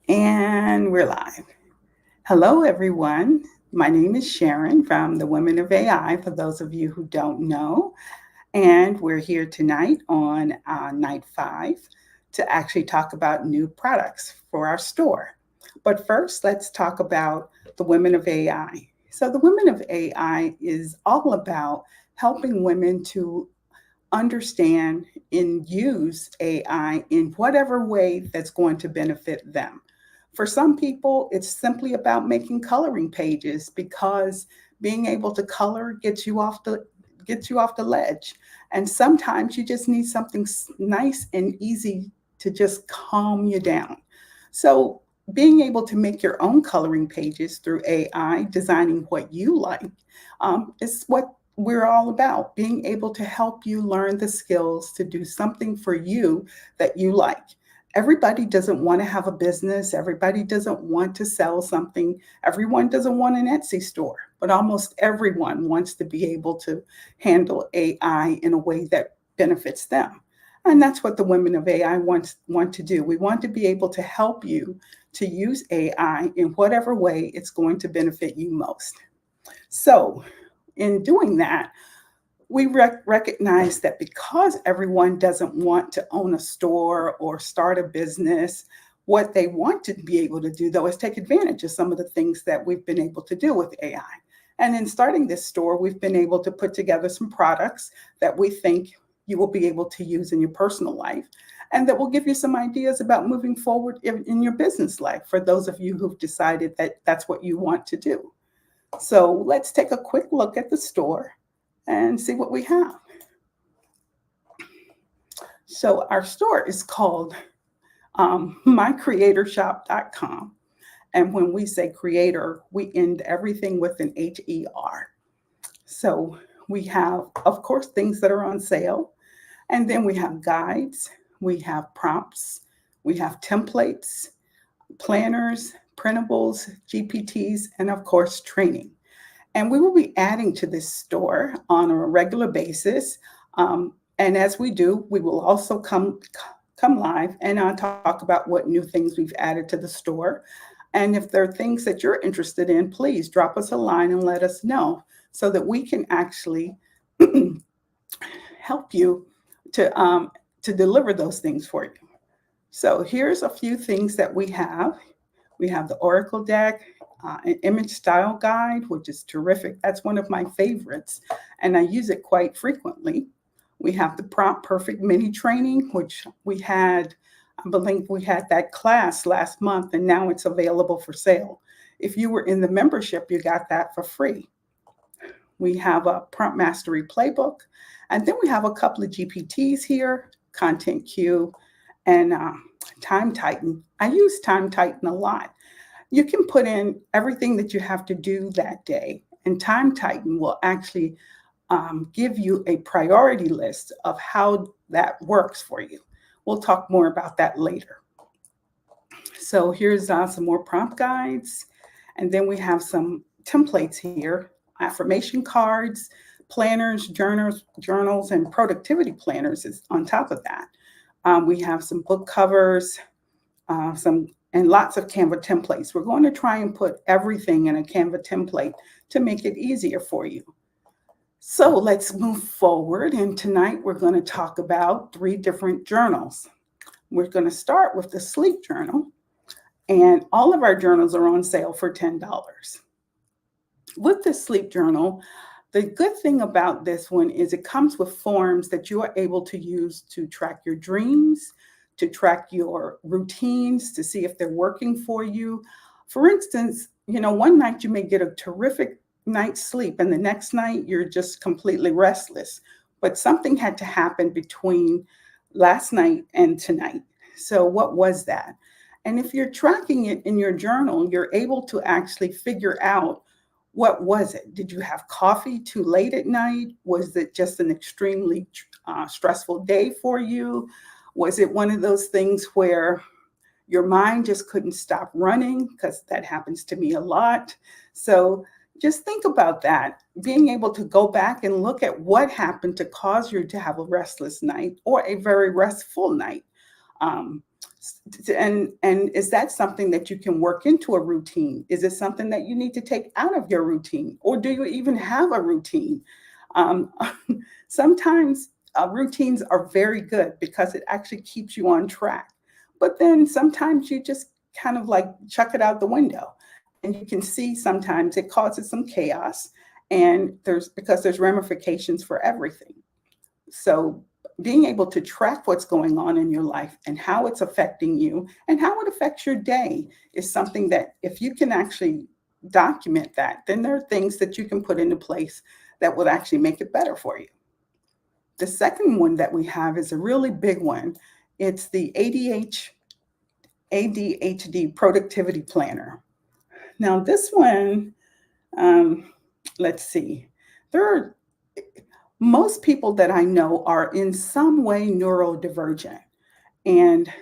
And we're live. Hello, everyone. My name is Sharon from the Women of AI, for those of you who don't know. And we're here tonight on night 5 to actually talk about new products for our store. But first, let's talk about the Women of AI. So, the Women of AI is all about helping women to understand and use AI in whatever way that's going to benefit them. For some people, it's simply about making coloring pages because being able to color gets you off the ledge. And sometimes you just need something nice and easy to just calm you down. So being able to make your own coloring pages through AI, designing what you like, is what we're all about, being able to help you learn the skills to do something for you that you like. Everybody doesn't want to have a business. Everybody doesn't want to sell something. Everyone doesn't want an Etsy store, but almost everyone wants to be able to handle AI in a way that benefits them. And that's what the Women of AI want to do. We want to be able to help you to use AI in whatever way it's going to benefit you most. So, in doing that, we recognize that because everyone doesn't want to own a store or start a business, what they want to be able to do, though, is take advantage of some of the things that we've been able to do with AI. And in starting this store, we've been able to put together some products that we think you will be able to use in your personal life and that will give you some ideas about moving forward in your business life for those of you who've decided that that's what you want to do. So let's take a quick look at the store and see what we have. So our store is called mycreatorshop.com. And when we say creator, we end everything with an HER. So we have, of course, things that are on sale. And then we have guides, we have prompts, we have templates, planners, printables, GPTs, and of course, training. And we will be adding to this store on a regular basis. And as we do, we will also come live and talk about what new things we've added to the store. And if there are things that you're interested in, please drop us a line and let us know so that we can actually help you to deliver those things for you. So here's a few things that we have. We have the Oracle deck, an image style guide, which is terrific. That's one of my favorites, and I use it quite frequently. We have the Prompt Perfect mini training, which I believe we had that class last month, and now it's available for sale. If you were in the membership, you got that for free. We have a Prompt Mastery Playbook, and then we have a couple of GPTs here, Content Queue, and Time Titan. I use Time Titan a lot. You can put in everything that you have to do that day, and Time Titan will actually give you a priority list of how that works for you. We'll talk more about that later. So here's some more prompt guides, and then we have some templates here, affirmation cards, planners, journals, and productivity planners is on top of that. We have some book covers, some and lots of Canva templates. We're going to try and put everything in a Canva template to make it easier for you. So let's move forward. And tonight we're going to talk about 3 different journals. We're going to start with the sleep journal. And all of our journals are on sale for $10. With the sleep journal, the good thing about this one is it comes with forms that you are able to use to track your dreams, to track your routines, to see if they're working for you. For instance, one night you may get a terrific night's sleep and the next night you're just completely restless. But something had to happen between last night and tonight. So what was that? And if you're tracking it in your journal, you're able to actually figure out what was it? Did you have coffee too late at night? Was it just an extremely stressful day for you? Was it one of those things where your mind just couldn't stop running? Because that happens to me a lot. So just think about that, being able to go back and look at what happened to cause you to have a restless night or a very restful night. And is that something that you can work into a routine? Is it something that you need to take out of your routine? Or do you even have a routine? Um, Sometimes routines are very good because it actually keeps you on track. But then sometimes you just kind of like chuck it out the window. And you can see sometimes it causes some chaos. And there's ramifications for everything. So being able to track what's going on in your life and how it's affecting you and how it affects your day is something that if you can actually document that, then there are things that you can put into place that will actually make it better for you. The second one that we have is a really big one. It's the ADHD Productivity Planner. Now, this one, um, let's see, there are most people that I know are in some way neurodivergent, and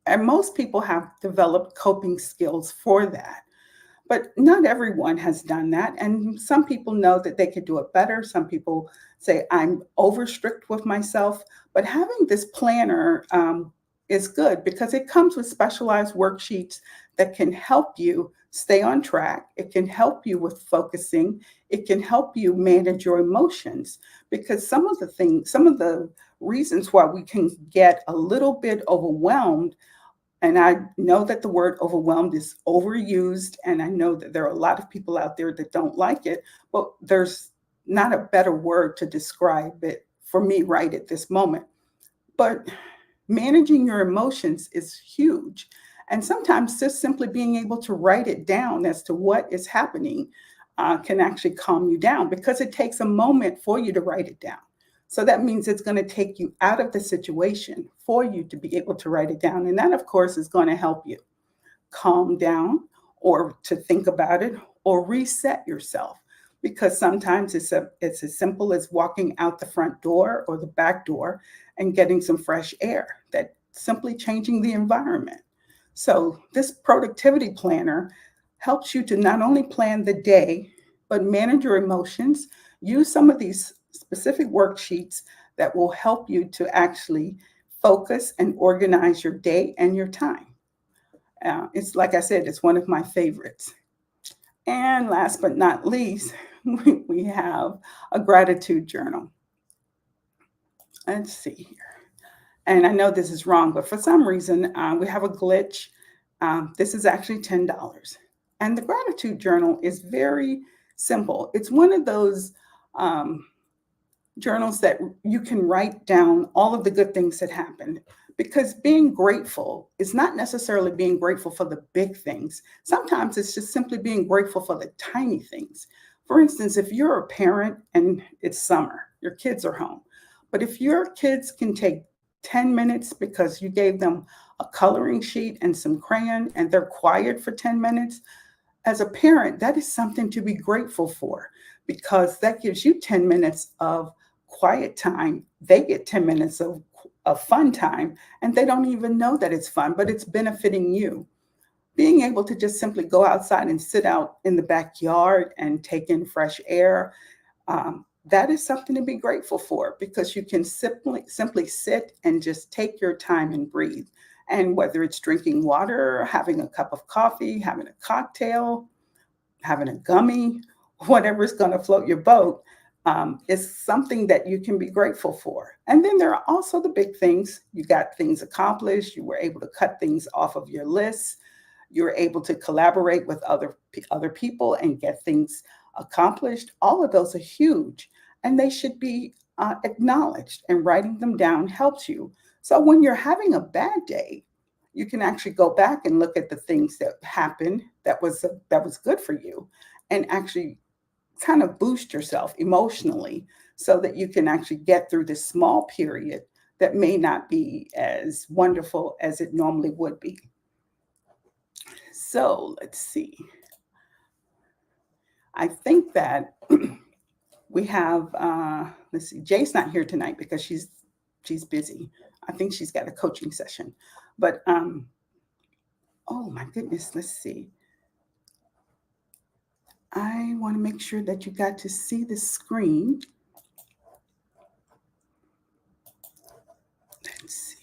and most people have developed coping skills for that. But not everyone has done that, and some people know that they could do it better. Some people say I'm over strict with myself, but having this planner is good because it comes with specialized worksheets that can help you stay on track. It can help you with focusing. It can help you manage your emotions because some of the reasons why we can get a little bit overwhelmed, and I know that the word overwhelmed is overused, and I know that there are a lot of people out there that don't like it, but there's not a better word to describe it for me right at this moment. But managing your emotions is huge. And sometimes just simply being able to write it down as to what is happening can actually calm you down because it takes a moment for you to write it down. So that means it's going to take you out of the situation for you to be able to write it down. And that, of course, is going to help you calm down or to think about it or reset yourself. Because sometimes it's as simple as walking out the front door or the back door and getting some fresh air, that simply changing the environment. So, this productivity planner helps you to not only plan the day, but manage your emotions. Use some of these specific worksheets that will help you to actually focus and organize your day and your time. It's like I said, it's one of my favorites. And last but not least, we have a gratitude journal. Let's see here. And I know this is wrong, but for some reason, we have a glitch. This is actually $10. And the gratitude journal is very simple. It's one of those um, journals that you can write down all of the good things that happened. Because being grateful is not necessarily being grateful for the big things. Sometimes it's just simply being grateful for the tiny things. For instance, if you're a parent and it's summer, your kids are home. But if your kids can take 10 minutes because you gave them a coloring sheet and some crayon and they're quiet for 10 minutes, as a parent, that is something to be grateful for because that gives you 10 minutes of quiet time. They get 10 minutes of fun time, and they don't even know that it's fun, but it's benefiting you. Being able to just simply go outside and sit out in the backyard and take in fresh air, that is something to be grateful for because you can simply sit and just take your time and breathe. And whether it's drinking water, having a cup of coffee, having a cocktail, having a gummy, whatever's going to float your boat, is something that you can be grateful for. And then there are also the big things. You got things accomplished. You were able to cut things off of your list. You're able to collaborate with other people and get things accomplished. All of those are huge, and they should be acknowledged. And writing them down helps you. So when you're having a bad day, you can actually go back and look at the things that happened that was good for you, and actually kind of boost yourself emotionally so that you can actually get through this small period that may not be as wonderful as it normally would be. So let's see. I think that we have, let's see, Jay's not here tonight because she's busy. I think she's got a coaching session. But oh my goodness, let's see. I want to make sure that you got to see the screen. Let's see.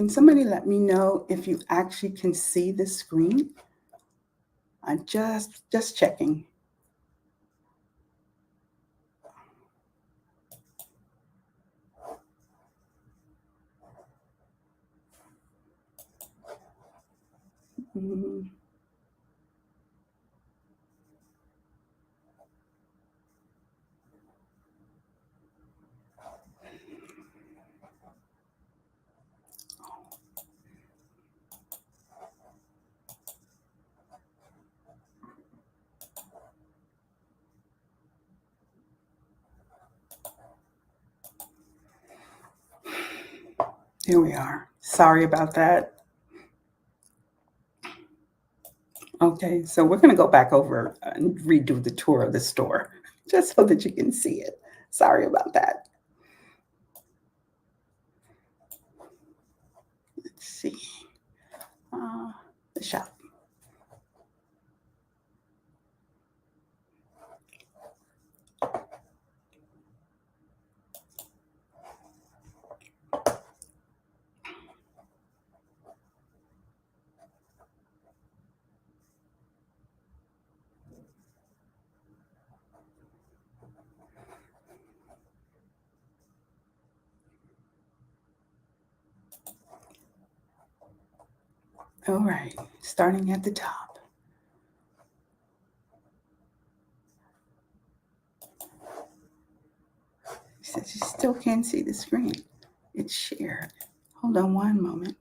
Can somebody let me know if you actually can see the screen? I'm just checking. Mm, Here we are. Sorry about that. Okay, so we're going to go back over and redo the tour of the store just so that you can see it. Sorry about that. Let's see. The shop. All right, starting at the top. It says you still can't see the screen. It's shared. Hold on one moment.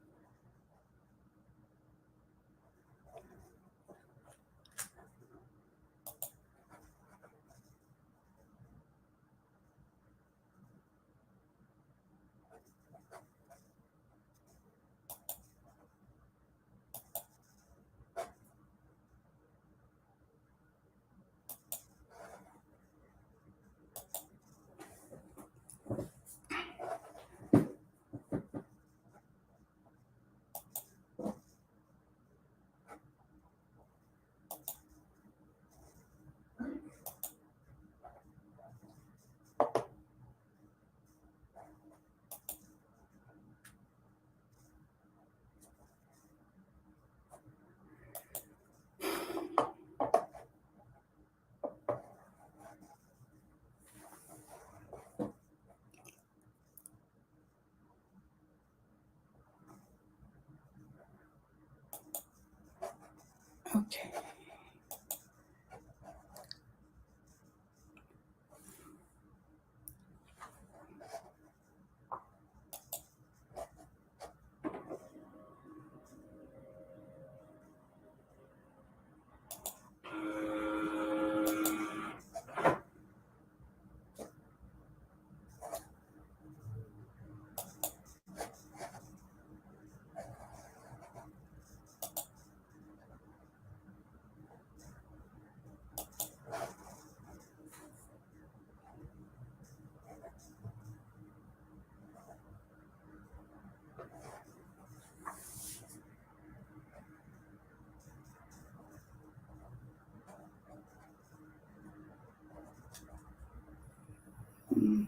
Okay. Mm.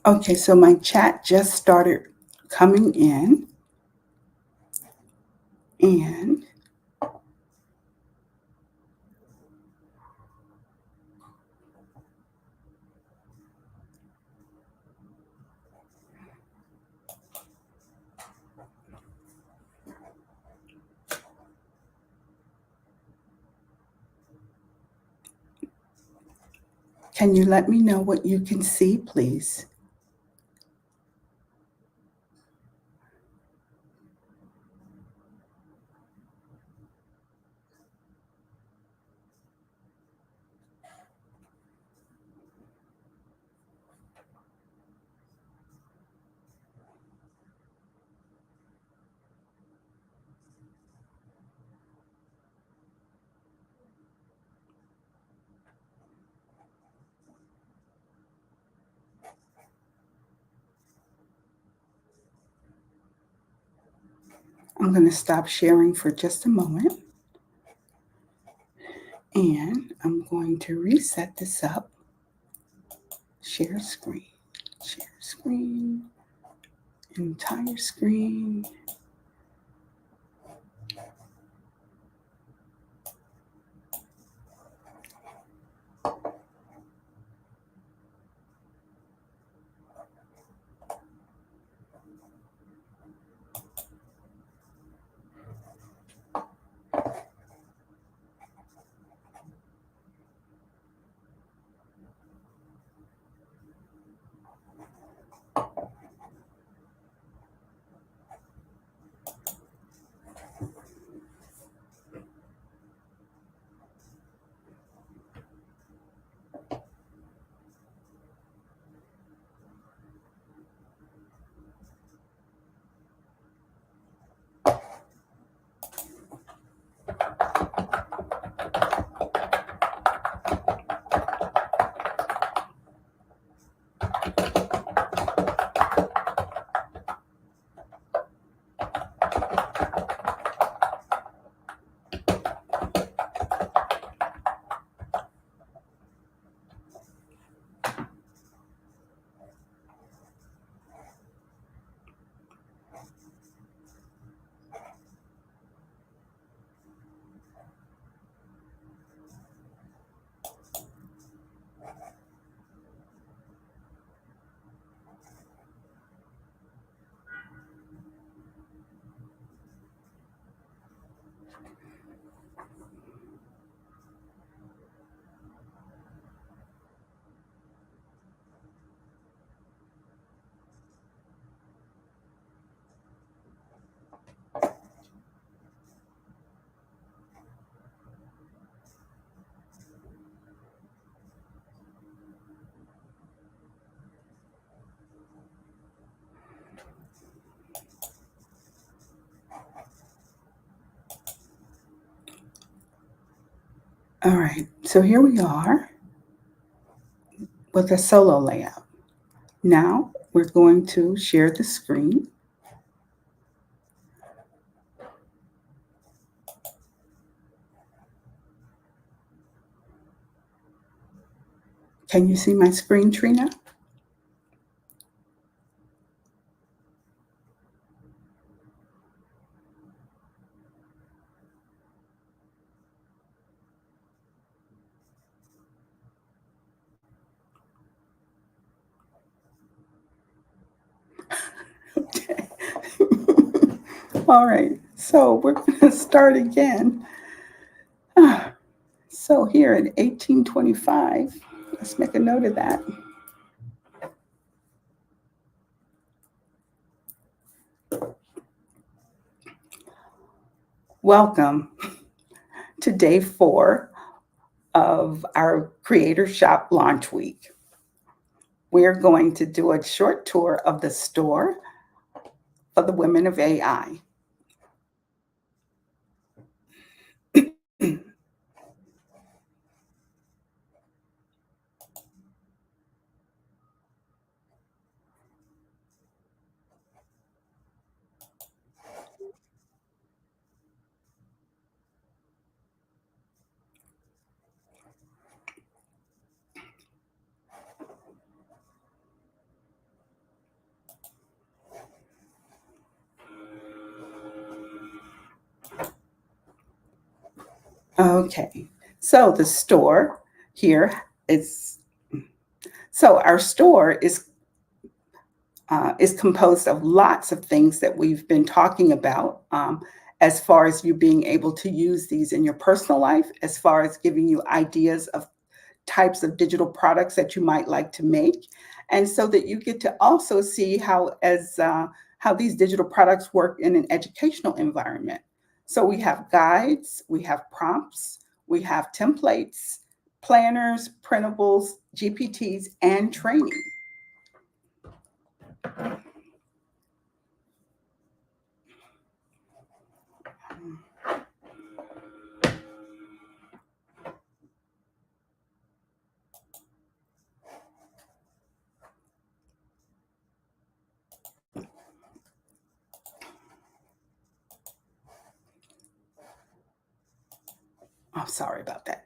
Okay, so my chat just started coming in, and can you let me know what you can see, please? I'm going to stop sharing for just a moment. And I'm going to reset this up. Share screen, entire screen. All right, so here we are with a solo layout. Now we're going to share the screen. Can you see my screen, Trina? Okay. All right, so we're going to start again. So here in 1825, let's make a note of that. Welcome to day 4 of our Creator Shop launch week. We're going to do a short tour of the store for the women of AI. Okay, so the store here is, so our store is composed of lots of things that we've been talking about, as far as you being able to use these in your personal life, as far as giving you ideas of types of digital products that you might like to make, and so that you get to also see how these digital products work in an educational environment. So we have guides, we have prompts, we have templates, planners, printables, GPTs, and training. sorry about that.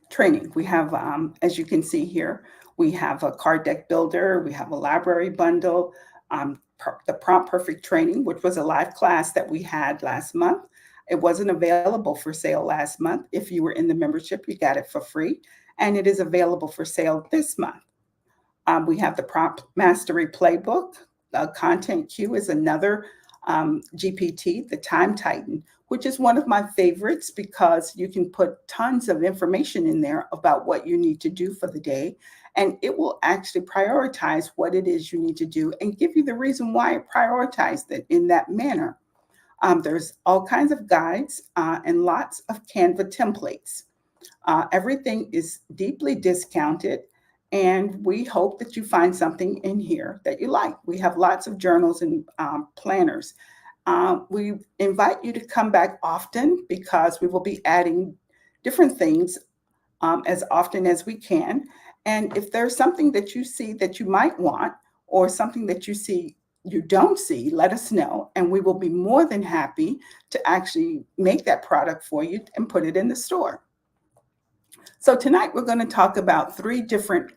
Training. We have, as you can see here, we have a card deck builder, we have a library bundle, the Prompt Perfect training, which was a live class that we had last month. It wasn't available for sale last month. If you were in the membership, you got it for free, and it is available for sale this month. We have the Prompt Mastery Playbook. The Content Queue is another GPT, the Time Titan, which is one of my favorites because you can put tons of information in there about what you need to do for the day. And it will actually prioritize what it is you need to do and give you the reason why it prioritized it in that manner. There's all kinds of guides and lots of Canva templates. Everything is deeply discounted, and we hope that you find something in here that you like. We have lots of journals and planners. We invite you to come back often because we will be adding different things as often as we can. And if there's something that you see that you might want, or something that you see you don't see, let us know, and we will be more than happy to actually make that product for you and put it in the store. So tonight we're going to talk about 3 different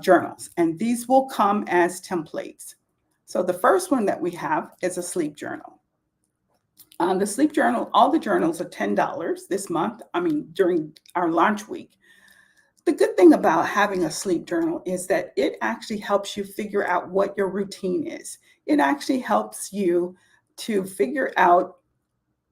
journals, and these will come as templates. So the first one that we have is a sleep journal. The sleep journal, all the journals are $10 this month, during our launch week. The good thing about having a sleep journal is that it actually helps you figure out what your routine is. It actually helps you to figure out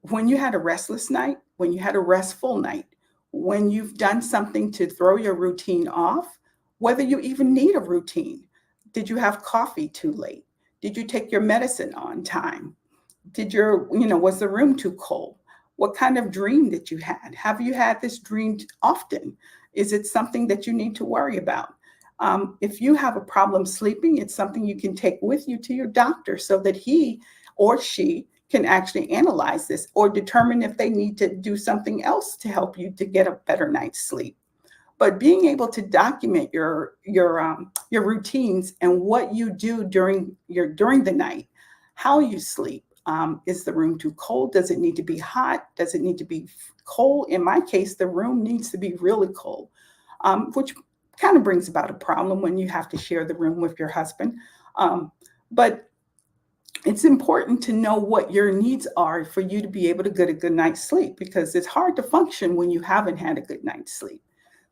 when you had a restless night, when you had a restful night, when you've done something to throw your routine off, whether you even need a routine. Did you have coffee too late? Did you take your medicine on time? Was the room too cold? What kind of dream did you had? Have you had this dream often? Is it something that you need to worry about? If you have a problem sleeping, it's something you can take with you to your doctor so that he or she can actually analyze this or determine if they need to do something else to help you to get a better night's sleep. But being able to document your routines and what you do during the night, how you sleep. Is the room too cold? Does it need to be hot? Does it need to be cold? In my case, the room needs to be really cold, which kind of brings about a problem when you have to share the room with your husband. But it's important to know what your needs are for you to be able to get a good night's sleep, because it's hard to function when you haven't had a good night's sleep.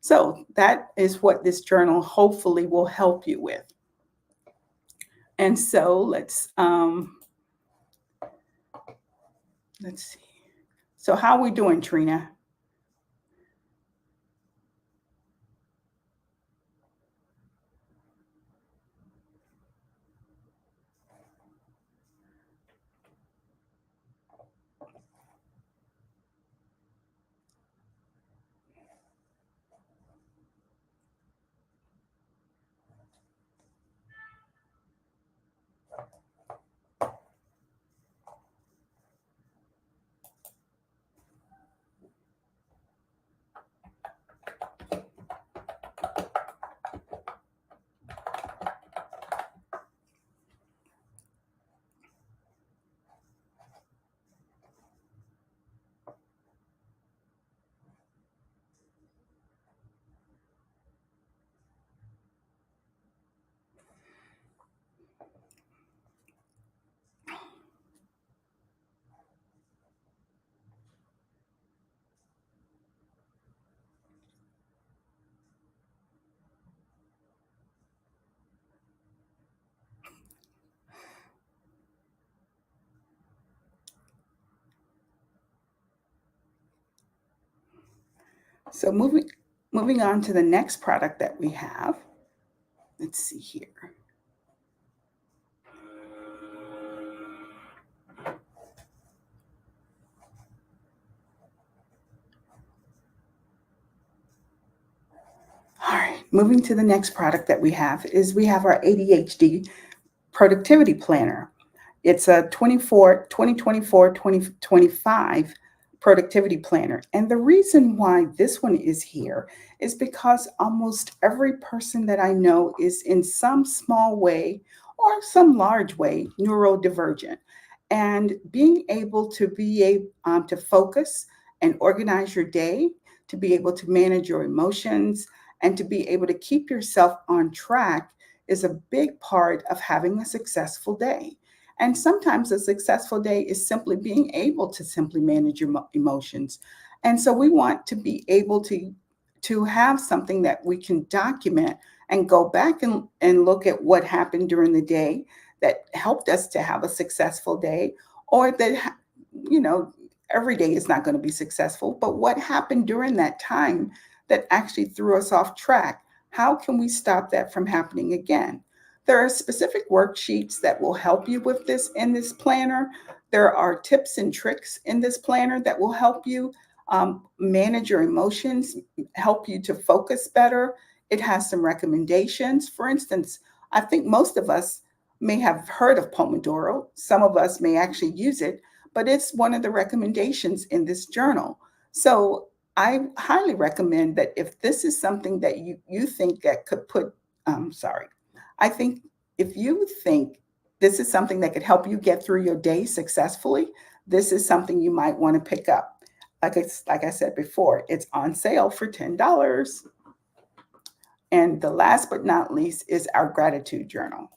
So that is what this journal hopefully will help you with. And so let's see. So how are we doing, Trina? So moving on to the next product that we have. Let's see here. All right, moving to the next product that we have our ADHD productivity planner. It's a 2024-2025 productivity planner. And the reason why this one is here is because almost every person that I know is in some small way or some large way neurodivergent. And being able to to focus and organize your day to be able to manage your emotions, and to be able to keep yourself on track is a big part of having a successful day. And sometimes a successful day is simply being able to simply manage your emotions. And so we want to be able to have something that we can document and go back and look at what happened during the day that helped us to have a successful day, or that, you know, every day is not going to be successful, but what happened during that time that actually threw us off track? How can we stop that from happening again? There are specific worksheets that will help you with this in this planner. There are tips and tricks in this planner that will help you manage your emotions, help you to focus better. It has some recommendations. For instance, I think most of us may have heard of Pomodoro. Some of us may actually use it, but it's one of the recommendations in this journal. So I highly recommend that if this is something that you think that could sorry, I think if you think this is something that could help you get through your day successfully, this is something you might want to pick up. Like I said before, it's on sale for $10. And the last but not least is our gratitude journal.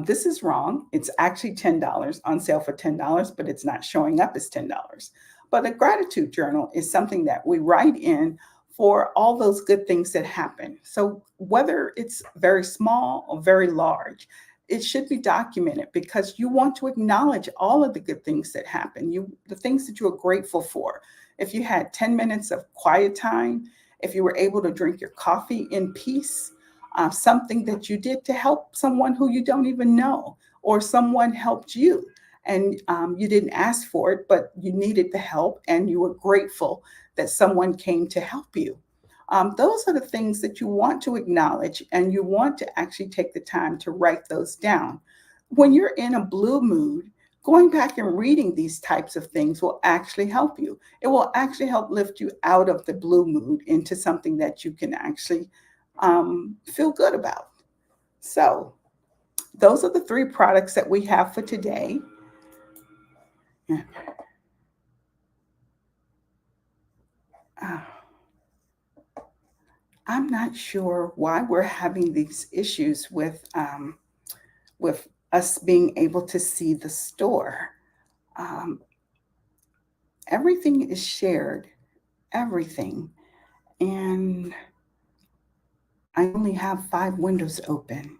This is wrong. It's actually $10, on sale for $10, but it's not showing up as $10. But a gratitude journal is something that we write in for all those good things that happen. So whether it's very small or very large, it should be documented because you want to acknowledge all of the good things that happen, the things that you are grateful for. If you had 10 minutes of quiet time, if you were able to drink your coffee in peace, something that you did to help someone who you don't even know, or someone helped you and you didn't ask for it, but you needed the help and you were grateful that someone came to help you. Those are the things that you want to acknowledge, and you want to actually take the time to write those down. When you're in a blue mood, going back and reading these types of things will actually help you. It will actually help lift you out of the blue mood into something that you can actually feel good about. So, those are the three products that we have for today. Uh, I'm not sure why we're having these issues with us being able to see the store. Um, Everything is shared, everything, and I only have 5 windows open.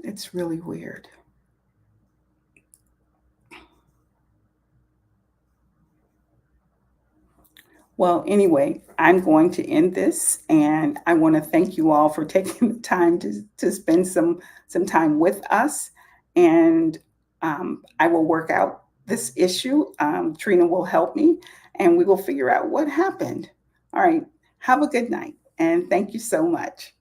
It's really weird. Well, anyway, I'm going to end this, and I want to thank you all for taking the time to spend some time with us. And I will work out this issue. Trina will help me, and we will figure out what happened. All right. Have a good night, and thank you so much.